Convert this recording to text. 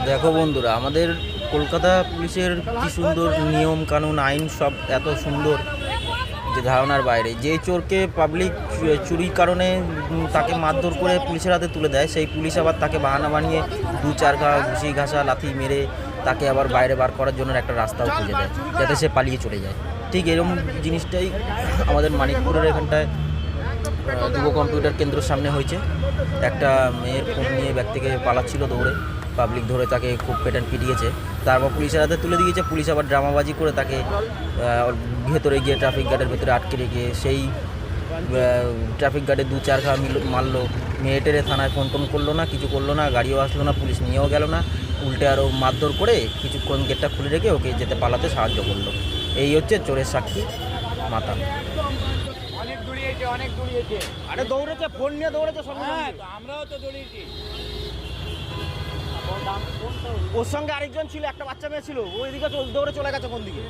দেখো বন্ধুরা, আমাদের কলকাতা পুলিশের কি সুন্দর নিয়ম কানুন আইন, সব এত সুন্দর যে ধারণার বাইরে। যে চোরকে পাবলিক চুরির কারণে তাকে মারধর করে পুলিশের হাতে তুলে দেয়, সেই পুলিশ আবার তাকে বাহানা বানিয়ে 2-4 ঘুষি ঘাসা লাথি মেরে তাকে আবার বাইরে বার করার জন্য একটা রাস্তাও খুঁজে দেয় যাতে সে পালিয়ে চলে যায়। ঠিক এরকম জিনিসটাই আমাদের মানিকপুরের এখানটায় যুব কম্পিউটার কেন্দ্রের সামনে হয়েছে। একটা মেয়ের ফোন নিয়ে ব্যাগ থেকে পালাচ্ছিল দৌড়ে, পাবলিক ধরে তাকে খুব পেটান পিটিয়েছে, তারপর পুলিশের হাতে তুলে দিয়েছে। পুলিশ আবার ড্রামাবাজি করে তাকে ভেতরে গিয়ে ট্রাফিক গার্ডের ভেতরে আটকে রেখে সেই ট্রাফিক গার্ডে 2-4 ঘা মারলো। মেয়েটেরে থানায় ফোন টোন করলো না, কিছু করলো না, গাড়িও আসলো না, পুলিশ নিয়েও গেল না, উল্টে আরও মারধর করে কিছুক্ষণ গেটটা খুলে রেখে ওকে যেতে পালাতে সাহায্য করলো। এই হচ্ছে চোরের সাক্ষী মাতাল। অনেক দৌড়িয়েছে, আরে দৌড়েছে, ফোন নিয়ে দৌড়েছে সঙ্গে। আমরাও তো দৌড়িয়েছি। ওর সঙ্গে আরেকজন ছিল, একটা বাচ্চা মেয়ে ছিল, ওইদিকে দৌড়ে চলে গেছে কোন দিকে।